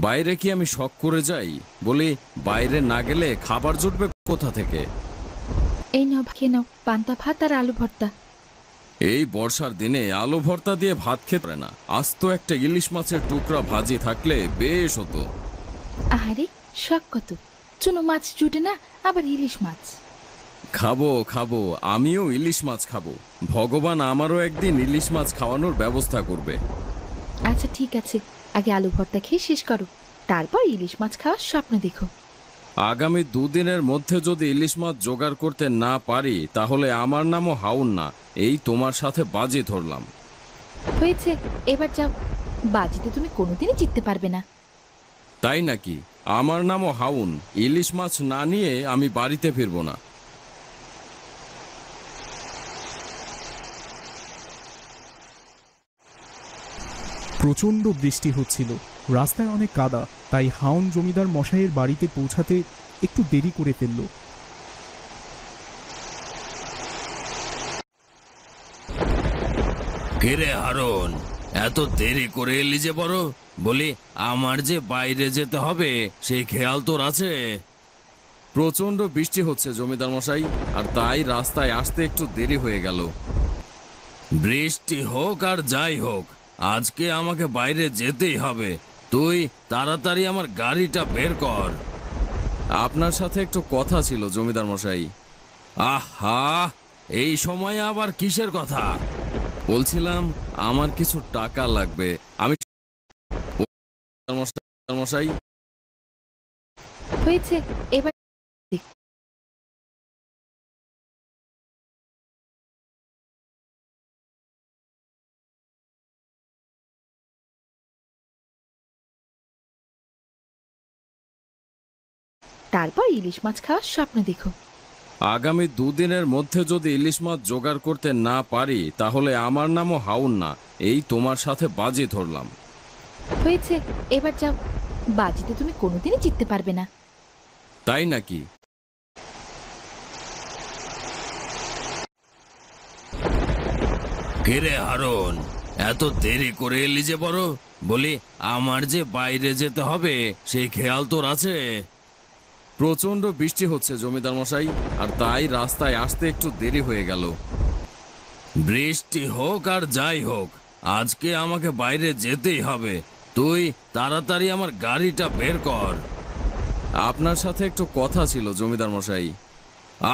বাইরে কি আমি শখ করে যাই? বলি, বাইরে না গেলে খাবার জুটবে কোথা থেকে? এই নাও, খেয়ে নাও, পান্তা ভাত আর আলু ভর্তা। এই বর্ষার দিনে আলু ভর্তা দিয়ে ভাত খেতে পারে না। আস্ত একটা ইলিশ মাছের টুকরা ভাজি থাকলে বেশ হতো। আহারে, শখ কত! চুনো মাছ জুটে না, আবার ইলিশ মাছ। খাবো খাবো, আমিও ইলিশ মাছ খাবো। ভগবান আমারও একদিন ইলিশ মাছ খাওয়ানোর ব্যবস্থা করবে। আচ্ছা ঠিক আছে, আগে আলু ভর্তা খেয়ে শেষ করো, তারপর ইলিশ মাছ খাওয়ার স্বপ্ন দেখো। আগামী দুদিনের মধ্যে যদি ইলিশ মাছ জোগাড় করতে না পারি, তাহলে আমার নামও হাউন না, এই তোমার সাথে বাজি ধরলাম। হয়েছে, এবার যাও। বাজিতে তুমি কোনোদিনই জিততে পারবে না। তাই নাকি? আমার নামও হাউন, ইলিশ মাছ না নিয়ে আমি বাড়িতে ফিরবো না। প্রচণ্ড বৃষ্টি হচ্ছিল, রাস্তায় অনেক কাদা, তাই হাউন জমিদার মশাইয়ের বাড়িতে পৌঁছাতে একটু দেরি করে ফেলল। কিরে হারুন, এত দেরি করে এলি যে? বড় বলি, আমার যে বাইরে যেতে হবে সেই খেয়াল তোর আছে? প্রচন্ড বৃষ্টি হচ্ছে জমিদার মশাই, আর তাই রাস্তায় আসতে একটু দেরি হয়ে গেল। বৃষ্টি হোক আর যাই হোক, আজকে আমাকে বাইরে যেতেই হবে। তুই তাড়াতাড়ি আমার গাড়িটা বের কর। আপনার সাথে একটু কথা ছিল জমিদার মশাই। আহা, এই সময় আবার কিসের কথা? বলছিলাম আমার কিছু টাকা লাগবে। আমি মশাই। হয়েছে, এবার তারপর ইলিশ মাছ খাওয়ার স্বপ্ন দেখো। আগামী দুদিনের মধ্যে যদি ইলিশ মাছ জোগাড় করতে না পারি, তাহলে আমার নামও হাউন না, এই তোমার সাথে বাজি ধরলাম। হয়েছে, এবার যাও। বাজিতে তুমি কোনোদিনই জিততে পারবে না। তাই নাকি? কিরে হারুন, এত দেরি করে এলি যে? বড় বলি, আমার যে বাইরে যেতে হবে সেই খেয়াল তোর আছে? প্রচন্ড বৃষ্টি হচ্ছে জমিদার মশাই, আর তাই রাস্তায় আসতে একটু দেরি হয়ে গেল। বৃষ্টি হোক আর যাই হোক, আজকে আমাকে বাইরে যেতেই হবে। তুই তাড়াতাড়ি আমার গাড়িটা বের কর। আপনার সাথে একটু কথা ছিল জমিদার মশাই।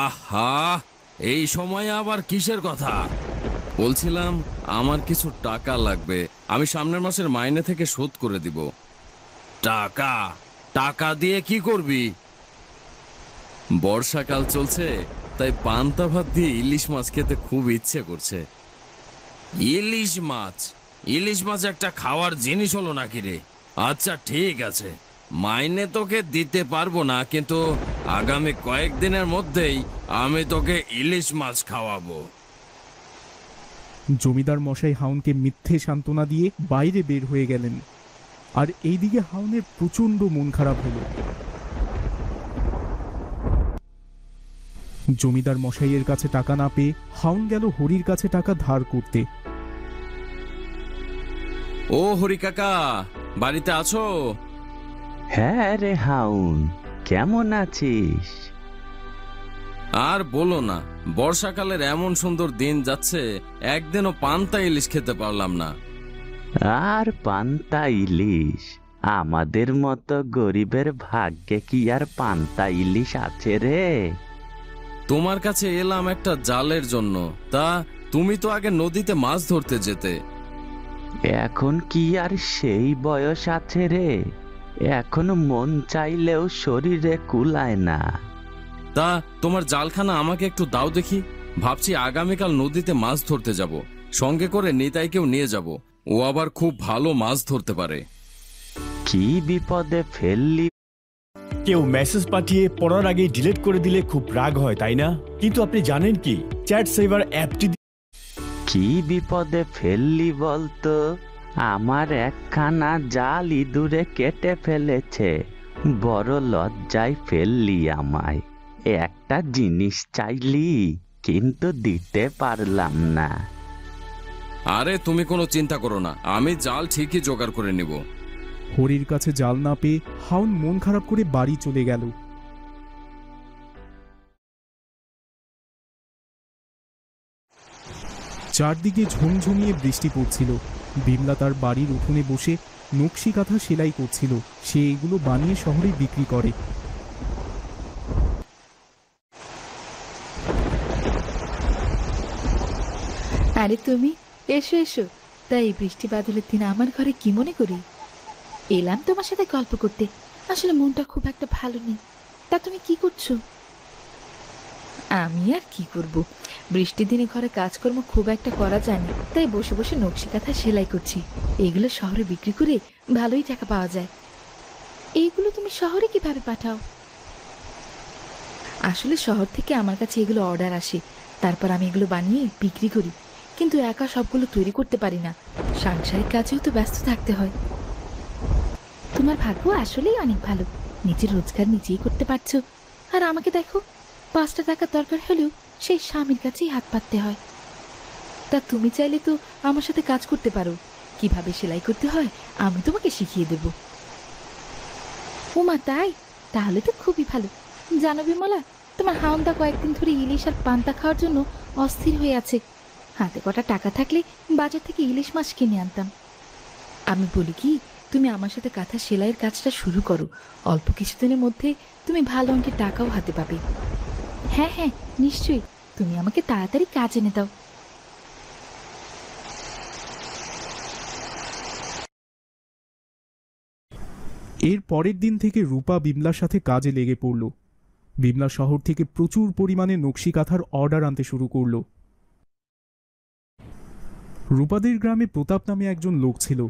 আহা, এই সময় আবার কিসের কথা? বলছিলাম আমার কিছু টাকা লাগবে, আমি সামনের মাসের মাইনে থেকে শোধ করে দিব। টাকা? টাকা দিয়ে কি করবি? বর্ষাকাল চলছে, তাই পান্তা ভাত দিয়ে ইলিশ মাছ খেতে খুব ইচ্ছে করছে। ইলিশ মাছ? ইলিশ মাছ একটা খাওয়ার জিনিস হলো নাকি রে? আচ্ছা ঠিক আছে, মাইনে তোকে দিতে পারবো না, কিন্তু আগামী কয়েকদিনের মধ্যেই আমি তোকে ইলিশ মাছ খাওয়াবো। জমিদার মশাই হাউনকে মিথ্যে সান্ত্বনা দিয়ে বাইরে বের হয়ে গেলেন, আর এইদিকে হাউনের প্রচণ্ড মন খারাপ হলো। জমিদার মশাইয়ের কাছে টাকা না পেয়ে হাউন গেল হরির কাছে টাকা ধার করতে। ও হরি কাকা, বাড়িতে আছো? হ্যাঁ রে হাউন, কেমন আছিস? আর বলো না, বর্ষাকালের এমন সুন্দর দিন যাচ্ছে, একদিনও পান্তা ইলিশ খেতে পারলাম না। আর পান্তা ইলিশ? আমাদের মতো গরিবের ভাগ্যে কি আর পান্তা ইলিশ আছে রে? তোমার কাছে এলাম একটা জালের জন্য, তা তুমি তো আগে নদীতে মাছ ধরতে যেতে। এখন কি আর সেই বয়স আছে রে? এখন মন চাইলেও শরীরে কুলায় না। তা তোমার জালখানা আমাকে একটু দাও দেখি। ভাবছি আগামীকাল নদীতে মাছ ধরতে যাব, সঙ্গে করে নিতাইকেও নিয়ে যাব, ও আবার খুব ভালো মাছ ধরতে পারে। কি বিপদে ফেললি? কেউ মেসেজ পাঠিয়ে পড়ার আগে ডিলিট করে দিলে খুব রাগ হয়, তাই না? কিন্তু আপনি জানেন কি, চ্যাট সেভার অ্যাপটি কি বিপদে ফেললি বলতো? আমার একখানা জাল ইঁদুরে কেটে ফেলেছে। বড় লজ্জায় ফেললি আমায়। একটা জিনিস চাইলি, কিন্তু দিতে পারলাম না। আরে তুমি কোনো চিন্তা করো না, আমি জাল ঠিকই জোগাড় করে নিব। হরির কাছে জাল না পেয়ে হাউন মন খারাপ করে বাড়ি চলে গেল। চারদিকে ঝমঝমিয়ে বৃষ্টি পড়ছিল। বিমলা তার বাড়ির উঠোনে বসে নকশি কাঁথা সেলাই করছিল। সে এগুলো বানিয়ে শহরে বিক্রি করে। আরে তুমি এসো এসো। তাই এই বৃষ্টি বাদলের দিন আমার ঘরে কি মনে করি? এলাম তোমার সাথে গল্প করতে। আসলে মনটা খুব একটা ভালো নেই। তা তুমি কি করছো? আমি আর কি করব, বৃষ্টির দিনে ঘরে কাজকর্ম খুব একটা করা যায় না, তাই বসে বসে নকশি কাঁথা সেলাই করছি। এগুলো শহরে বিক্রি করে ভালোই টাকা পাওয়া যায়। এইগুলো তুমি শহরে কিভাবে পাঠাও? আসলে শহর থেকে আমার কাছে এগুলো অর্ডার আসে, তারপর আমি এগুলো বানিয়ে বিক্রি করি। কিন্তু একা সবগুলো তৈরি করতে পারি না, সাংসারিক কাজেও তো ব্যস্ত থাকতে হয়। তোমার ভাগ্য আসলেই অনেক ভালো, নিজের রোজগার নিজেই করতে পারছো। আর আমাকে দেখো, 5টা টাকা দরকার হলেও সেই স্বামীর কাছেই হাত পাততে হয়। তা তুমি চাইলে তো আমার সাথে কাজ করতে পারো। কিভাবে সেলাই করতে হয় আমি তোমাকে শিখিয়ে দেব। ওমা তাই? তাহলে তো খুবই ভালো। জানো বিমলা, তোমার হাউন্দা কয়েকদিন ধরে ইলিশ আর পান্তা খাওয়ার জন্য অস্থির হয়ে আছে। হাতে কটা টাকা থাকলে বাজার থেকে ইলিশ মাছ কিনে আনতাম। আমি বলি কি, তুমি আমার সাথে কাঁথা সেলাইয়ের কাজটা শুরু করো। অল্প কিছুদিনের মধ্যে তুমি ভালো অঙ্কের টাকাও হাতে পাবে। হ্যাঁ হ্যাঁ, নিশ্চয়ই। তুমি আমাকে তাড়াতাড়ি কাজ এনে দাও। এর পরের দিন থেকে রূপা বিমলার সাথে কাজে লেগে পড়ল। বিমলা শহর থেকে প্রচুর পরিমাণে নকশি কাঁথার অর্ডার আনতে শুরু করল। রূপাদের গ্রামে প্রতাপ নামে একজন লোক ছিল।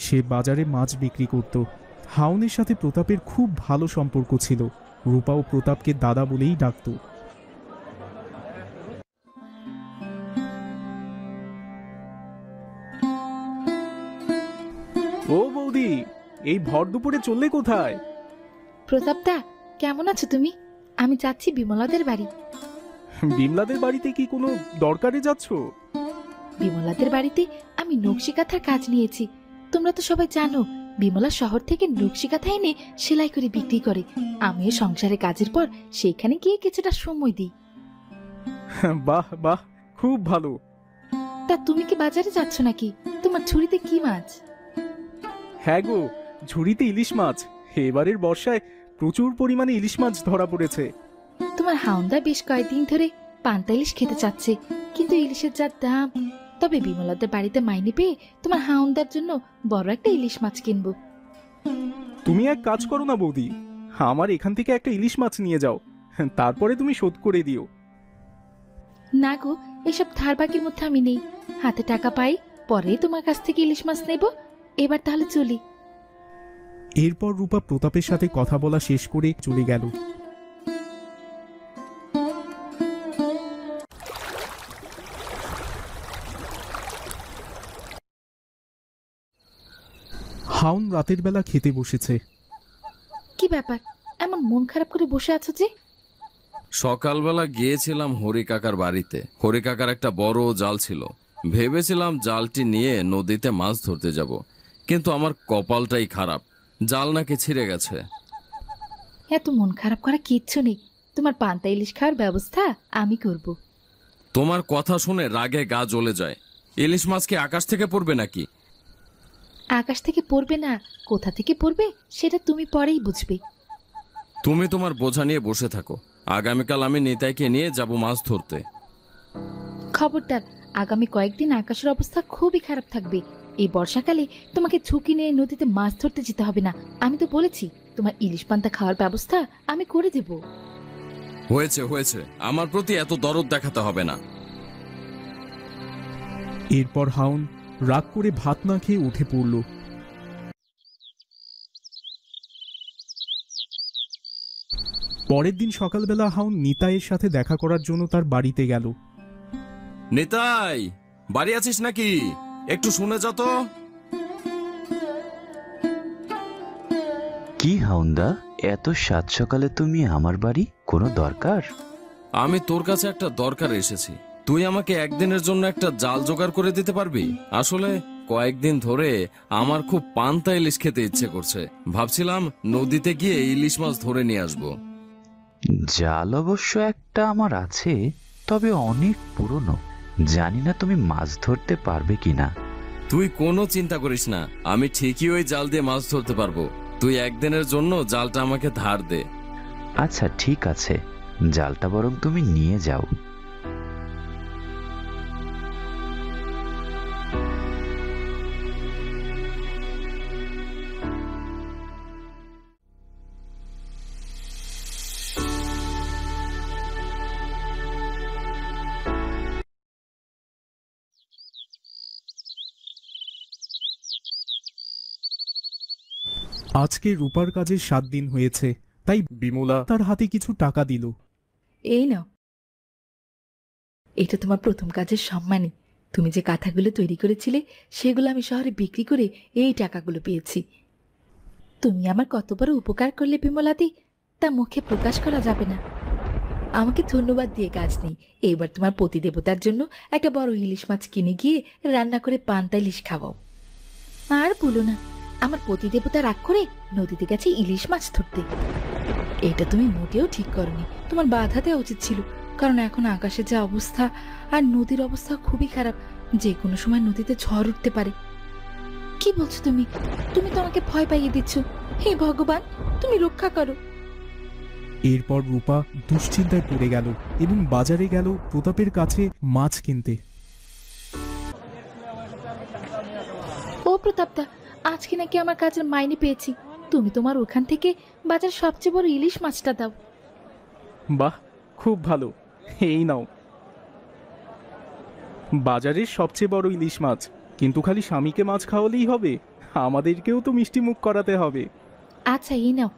সে বাজারে মাছ বিক্রি করত। হাউনের সাথে প্রতাপের খুব ভালো সম্পর্ক ছিল। রূপা ও প্রতাপকে দাদা বলেই ডাকত। ও বৌদি, এই ভর দুপুরে চললে কোথায়? প্রতাপদা, কেমন আছো তুমি? আমি যাচ্ছি বিমলাদের বাড়ি। বিমলাদের বাড়িতে কি কোনো দরকারে যাচ্ছ? বিমলাদের বাড়িতে আমি নকশি কাঁথার কাজ নিয়েছি। তোমরা তো সবাই জানো, বিমলা শহর থেকে নকশি কাঁথা এনে সেলাই করে বিক্রি করে। আমিও সংসারে কাজের পর সেইখানে গিয়ে কিছুটা সময় দিই। বাহ বাহ, খুব ভালো। তা তুমি কি বাজারে যাচ্ছ নাকি? তোমার ঝুড়িতে কি মাছ? হ্যাঁ গো, ঝুড়িতে ইলিশ মাছ। এবারের বর্ষায় প্রচুর পরিমাণে ইলিশ মাছ ধরা পড়েছে। তোমার হাউন্দা বেশ কয়েকদিন ধরে পান্তা ইলিশ খেতে চাচ্ছে, কিন্তু ইলিশের যা দাম। তবে বিমলাদের বাড়িতে মাইনে পেয়ে তোমার হাউন্দার জন্য বড় একটা ইলিশ মাছ কিনবো। তুমি এক কাজ করো না বৌদি, আমার এখান থেকে একটা ইলিশ মাছ নিয়ে যাও, তারপরে তুমি শোধ করে দিও। না গো, এসব ধার বাকির মধ্যে আমি নেই। হাতে টাকা পাই, পরে তোমার কাছ থেকে ইলিশ মাছ নেব। এবার তাহলে চলি। এরপর রূপা প্রতাপের সাথে কথা বলা শেষ করে চলে গেল। হাউন রাতের বেলা খেতে বসেছে। কি ব্যাপার, এমন মন খারাপ করে বসে আছো যে? সকালবেলা গিয়েছিলাম হরি কাকার বাড়িতে। হরি কাকার একটা বড় জাল ছিল। ভেবেছিলাম জালটি নিয়ে নদীতে মাছ ধরতে যাব, কিন্তু আমার কপালটাই খারাপ, জাল নাকি ছিঁড়ে গেছে। এত মন খারাপ করা কিচ্ছু নেই। তোমার পান্তা ইলিশ খাওয়ার ব্যবস্থা আমি করব। তোমার কথা শুনে রাগে গা জ্বলে যায়। ইলিশ মাছ কি আকাশ থেকে পড়বে নাকি? আকাশ থেকে পড়বে না, কোথা থেকে পড়বে সেটা তুমি পরেই বুঝবে। তুমি তোমার বোঝা নিয়ে বসে থাকো। আগামীকাল আমি নিতাইকে নিয়ে যাব মাছ ধরতে। খবরদার, আগামী কয়েকদিন আকাশের অবস্থা খুবই খারাপ থাকবে। এই বর্ষাকালে তোমাকে ঝুঁকি নিয়ে নদীতে মাছ ধরতে যেতে হবে না। আমি তো বলেছি, তোমার ইলিশ পান্তা খাওয়ার ব্যবস্থা আমি করে দেব। হয়েছে হয়েছে, আমার প্রতি এত দরদ দেখাতে হবে না। এরপর হাউন রাগ করে ভাত না খেয়ে উঠে পড়ল। পরের দিন সকালবেলা হাউন নিতাইয়ের সাথে দেখা করার জন্য তার বাড়িতে গেল। নিতাই, বাড়ি আছিস নাকি? একটু শুনে যা তো। কি হাউন্দা, এত সাত সকালে তুমি আমার বাড়ি? কোনো দরকার? আমি তোর কাছে একটা দরকার এসেছি। তুই আমাকে একদিনের জন্য একটা জাল জোগাড় করে দিতে পারবি? আসলে কয়েকদিন ধরে আমার খুব পান্তা ইলিশ খেতে ইচ্ছে করছে। ভাবছিলাম নদীতে গিয়ে ইলিশ মাছ ধরে নিয়ে আসবো। জাল অবশ্য একটা আমার আছে, তবে অনেক পুরনো। জানি না তুমি মাছ ধরতে পারবে কিনা। তুই কোনো চিন্তা করিস না, আমি ঠিকই ওই জাল দিয়ে মাছ ধরতে পারবো। তুই একদিনের জন্য জালটা আমাকে ধার দে। আচ্ছা ঠিক আছে, জালটা বরং তুমি নিয়ে যাও। আজকে রূপার কাজের 7 দিন হয়েছে, তাই বিমলা তার হাতে কিছু টাকা দিল। এই নাও, এটা তোমার প্রথম কাজের সম্মানী। তুমি যে কাঁথাগুলো তৈরি করেছিলে সেগুলো আমি শহরে বিক্রি করে এই টাকাগুলো পেয়েছি। তুমি আমার কত বড় উপকার করলে বিমলাদি, তা মুখে প্রকাশ করা যাবে না। আমাকে ধন্যবাদ দিয়ে কাজ নেই। এইবার তোমার পতি দেবতার জন্য একটা বড় ইলিশ মাছ কিনে গিয়ে রান্না করে পান্তা ইলিশ খাওয়াও। আর বলো না, আমার পতি দেবতা রাগ করে নদীতে গেছে ইলিশ মাছ ধরতে। এটা তুমি মোটেও ঠিক করনি, তোমার বাধা দেওয়া উচিত ছিল। কারণ এখন আকাশের যা অবস্থা আর নদীর অবস্থা খুবই খারাপ, যে কোনো সময় নদীতে ঝড় উঠতে পারে। কি বলছো তুমি? তুমি তো আমাকে ভয় পাইয়ে দিচ্ছ। হে ভগবান, তুমি রক্ষা করো। এরপর রূপা দুশ্চিন্তায় পড়ে গেল এবং বাজারে গেল প্রতাপের কাছে মাছ কিনতে। ও প্রতাপদা, আজকে নাকি আমার কাজের মাইনে পেয়েছি। তুমি তোমার ওখান থেকে বাজার সবচেয়ে বড় ইলিশ মাছটা দাও। বাহ, খুব ভালো, এই নাও বাজারের সবচেয়ে বড় ইলিশ মাছ। কিন্তু খালি স্বামীকে মাছ খাওয়ালেই হবে? আমাদেরকেও তো মিষ্টি মুখ করাতে হবে। আচ্ছা, এই নাও,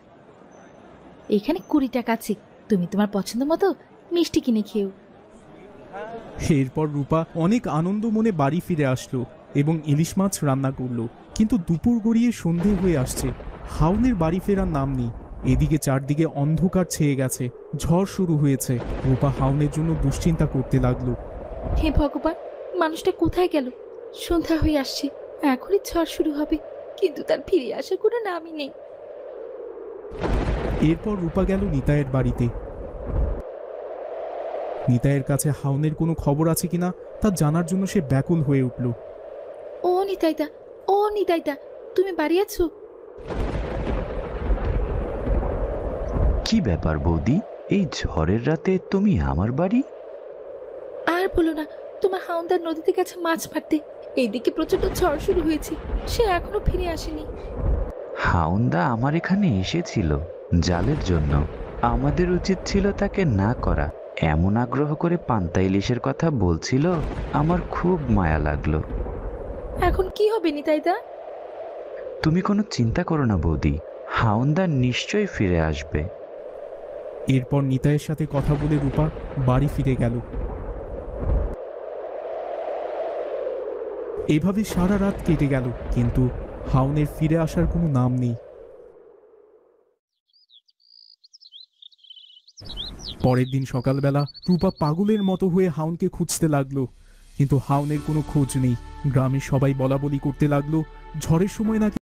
এখানে 20 টাকা আছে। তুমি তোমার পছন্দ মতো মিষ্টি কিনে খেও। এরপর রূপা অনেক আনন্দ মনে বাড়ি ফিরে আসলো এবং ইলিশ মাছ রান্না করলো। কিন্তু দুপুর গড়িয়ে সন্ধে হয়ে আসছে, হাউনের বাড়ি ফেরার নাম নেই। এদিকে চারদিকে অন্ধকার ছেয়ে গেছে, ঝড় শুরু হয়েছে। রূপা হাউনের জন্য দুশ্চিন্তা করতে লাগলো। হে ভগবান, মানুষটা কোথায় গেল? সন্ধ্যা হয়ে আসছে, এখনই ঝড় শুরু হবে, কিন্তু তার ফিরে আসার কোনো নামই নেই। এরপর রূপা গেল নিতাইয়ের বাড়িতে। নিতাইয়ের কাছে হাউনের কোনো খবর আছে কিনা তা জানার জন্য সে ব্যাকুল হয়ে উঠল। ও নিতাইদা, ও নিতাইদা, তুমি বাড়ি আছো? কি ব্যাপার বৌদি, এই ঝড়ের রাতে তুমি আমার বাড়ি? আর বলো না, তোমার হাউনদার নদীতে গেছে মাছ মারতে। এইদিকে প্রচন্ড ঝড় শুরু হয়েছে, সে এখনো ফিরে আসেনি। হাউন্দা আমার এখানে এসেছিল জালের জন্য। আমাদের উচিত ছিল তাকে না করা। এমন আগ্রহ করে পান্তা ইলিশের কথা বলছিল, আমার খুব মায়া লাগলো। এখন কি হবে নিতাইদা? তুমি কোনো চিন্তা করো না বৌদি, হাউন্দা নিশ্চয়ই ফিরে আসবে। এরপর নিতাইয়ের সাথে কথা বলে রূপা বাড়ি ফিরে গেল। এভাবে সারা রাত কেটে গেল, কিন্তু হাউনের ফিরে আসার কোনো নাম নেই। পরের দিন সকালবেলা রূপা পাগলের মতো হয়ে হাউনকে খুঁজতে লাগলো, কিন্তু হাউনের কোনো খোঁজ নেই। গ্রামের সবাই বলাবলি করতে লাগলো ঝড়ের সময় নাকি